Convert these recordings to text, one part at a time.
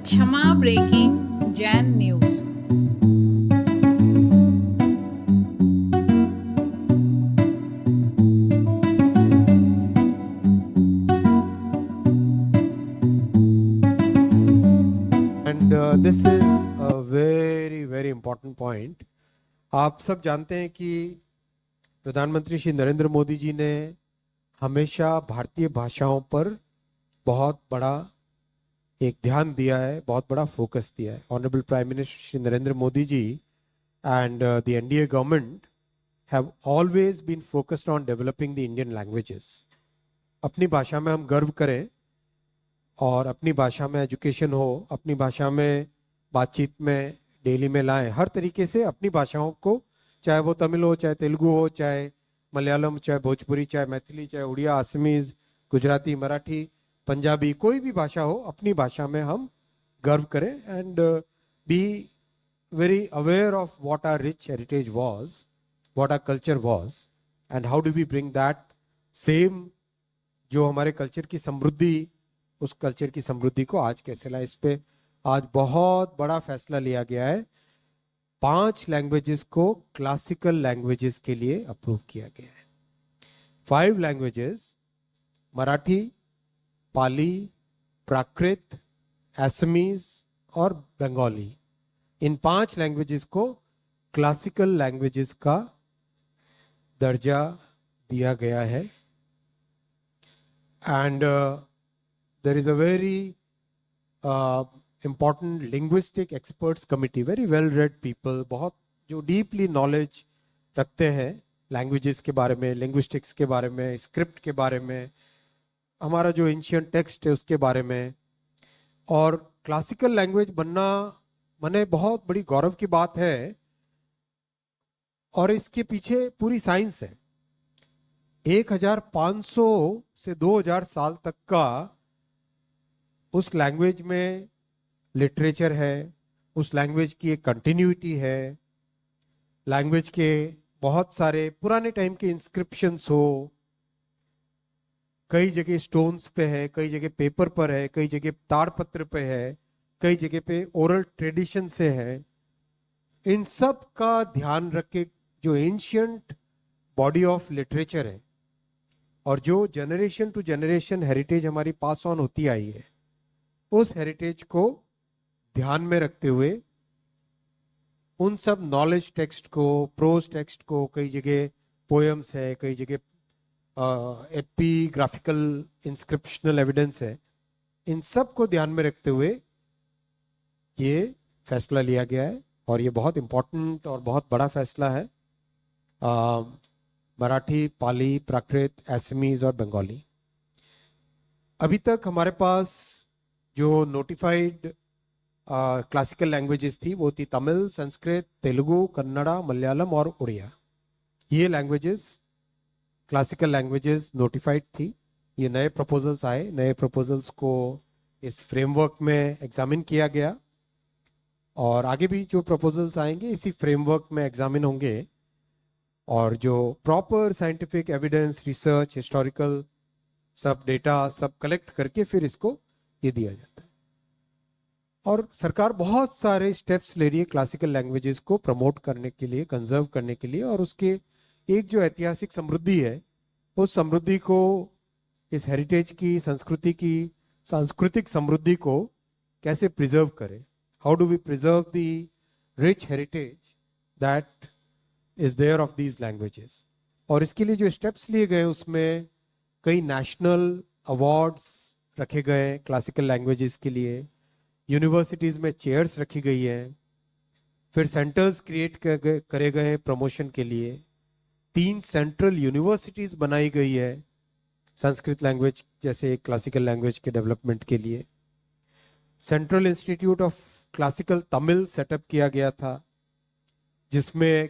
क्षमा breaking Jain news. And this is a very important point. आप सब जानते हैं कि प्रधानमंत्री श्री नरेंद्र मोदी जी ने हमेशा भारतीय भाषाओं पर बहुत बड़ा एक ध्यान दिया है, बहुत बड़ा फोकस दिया है. Honourable prime minister Shri Narendra Modi ji and the NDA government have always been focused on developing the Indian languages. अपनी भाषा में हम गर्व करें और अपनी भाषा में एजुकेशन हो, अपनी भाषा में बातचीत में डेली में लाएं. हर तरीके से अपनी भाषाओं को, चाहे वो तमिल हो, चाहे तेलुगु हो, चाहे मलयालम, चाहे भोजपुरी, चाहे मैथिली, चाहे उड़िया, असमीज, गुजराती, मराठी, पंजाबी, कोई भी भाषा हो, अपनी भाषा में हम गर्व करें and be very aware of what our rich heritage was, what our culture was, and how do we bring that same जो हमारे कल्चर की समृद्धि, उस कल्चर की समृद्धि को आज कैसे लाए. इस पे आज बहुत बड़ा फैसला लिया गया है. 5 लैंग्वेजेस को क्लासिकल लैंग्वेजेस के लिए अप्रूव किया गया है. 5 लैंग्वेजेस, मराठी, पाली, प्राकृत, असमीज और बंगाली. इन 5 लैंग्वेजेस को क्लासिकल लैंग्वेजेस का दर्जा दिया गया है. And there is a very important linguistic experts committee, very well read people, बहुत जो डीपली नॉलेज रखते हैं लैंग्वेजेस के बारे में, लिंग्विस्टिक्स के बारे में, स्क्रिप्ट के बारे में, हमारा जो एंशिएंट टेक्स्ट है उसके बारे में. और क्लासिकल लैंग्वेज बनना मने बहुत बड़ी गौरव की बात है और इसके पीछे पूरी साइंस है. 1500 से 2000 साल तक का उस लैंग्वेज में लिटरेचर है, उस लैंग्वेज की एक कंटिन्यूटी है, लैंग्वेज के बहुत सारे पुराने टाइम के इंस्क्रिप्शंस हो, कई जगह स्टोन्स पे है, कई जगह पेपर पर है, कई जगह ताड़पत्र पे है, कई जगह पे ओरल ट्रेडिशन से है. इन सब का ध्यान रख के जो एंशियंट बॉडी ऑफ लिटरेचर है और जो जनरेशन टू जनरेशन हेरिटेज हमारी पास ऑन होती आई है, उस हेरिटेज को ध्यान में रखते हुए उन सब नॉलेज टेक्स्ट को, प्रोज टेक्स्ट को, कई जगह पोएम्स है, कई जगह एपिग्राफिकल इंस्क्रिप्शनल एविडेंस है, इन सब को ध्यान में रखते हुए ये फैसला लिया गया है. और ये बहुत इंपॉर्टेंट और बहुत बड़ा फैसला है. मराठी, पाली, प्राकृत, असमीज और बंगाली. अभी तक हमारे पास जो नोटिफाइड क्लासिकल लैंग्वेजेस थी वो थी तमिल, संस्कृत, तेलुगु, कन्नड़ा, मलयालम और उड़िया. ये लैंग्वेजेस क्लासिकल लैंग्वेजेस नोटिफाइड थी. ये नए प्रपोजल्स आए, नए प्रपोजल्स को इस फ्रेमवर्क में एग्जामिन किया गया और आगे भी जो प्रपोजल्स आएंगे इसी फ्रेमवर्क में एग्जामिन होंगे. और जो proper scientific evidence, research, historical सब डेटा सब कलेक्ट करके फिर इसको ये दिया जाता है. और सरकार बहुत सारे स्टेप्स ले रही है क्लासिकल लैंग्वेजेस को प्रमोट करने के लिए, कंजर्व करने के लिए. और उसके एक जो ऐतिहासिक समृद्धि है, उस समृद्धि को, इस हेरिटेज की, संस्कृति की, सांस्कृतिक समृद्धि को कैसे प्रिजर्व करें. How do we preserve the rich heritage that is there of these languages? और इसके लिए जो स्टेप्स लिए गए उसमें कई नेशनल अवार्ड्स रखे गए क्लासिकल लैंग्वेजेस के लिए, यूनिवर्सिटीज़ में चेयर्स रखी गई हैं, फिर सेंटर्स क्रिएट करे गए प्रमोशन के लिए. 3 सेंट्रल यूनिवर्सिटीज़ बनाई गई है संस्कृत लैंग्वेज जैसे क्लासिकल लैंग्वेज के डेवलपमेंट के लिए. Central institute of classical Tamil set up किया गया था, जिसमें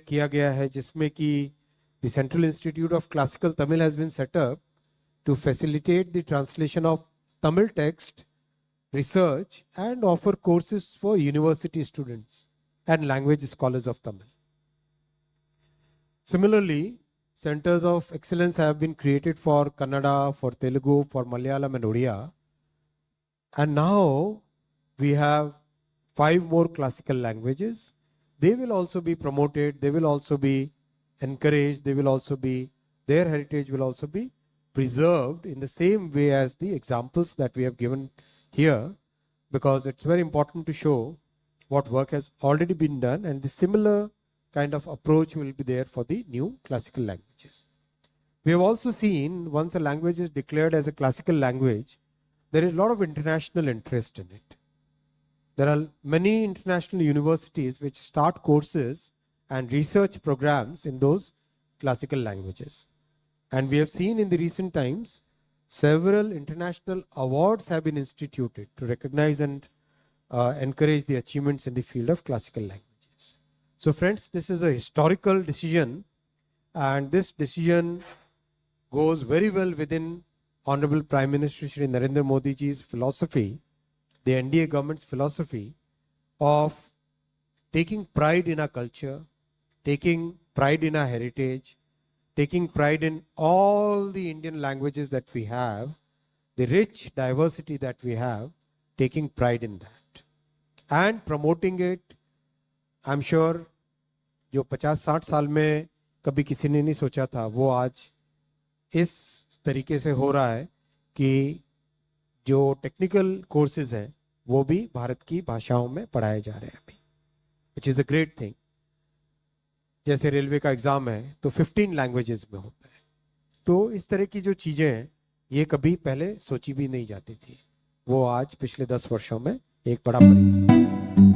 कि the central institute of classical Tamil has been set up to facilitate the translation of Tamil text, research and offer courses for university students and language scholars of Tamil. Similarly, centers of excellence have been created for Kannada, for Telugu, for Malayalam and Odia. And now we have 5 more classical languages. They will also be promoted, they will also be encouraged, they will also be, their heritage will also be preserved in the same way as the examples that we have given here, because it's very important to show what work has already been done, and the similar kind of approach will be there for the new classical languages. We have also seen once a language is declared as a classical language, there is a lot of international interest in it. There are many international universities which start courses and research programs in those classical languages. And we have seen in the recent times, several international awards have been instituted to recognize and encourage the achievements in the field of classical languages. So friends, this is a historical decision, and this decision goes very well within Honorable Prime Minister Shri Narendra Modi ji's philosophy, the NDA government's philosophy of taking pride in our culture, taking pride in our heritage, taking pride in all the Indian languages that we have, the rich diversity that we have, taking pride in that and promoting it. I'm sure जो 50-60 साल में कभी किसी ने नहीं सोचा था, वो आज इस तरीके से हो रहा है कि जो टेक्निकल कोर्सेज हैं वो भी भारत की भाषाओं में पढ़ाए जा रहे हैं अभी, which is a great thing. जैसे रेलवे का एग्ज़ाम है तो 15 लैंग्वेजेस में होता है. तो इस तरह की जो चीज़ें हैं ये कभी पहले सोची भी नहीं जाती थी, वो आज पिछले 10 वर्षों में एक बड़ा परिवर्तन है.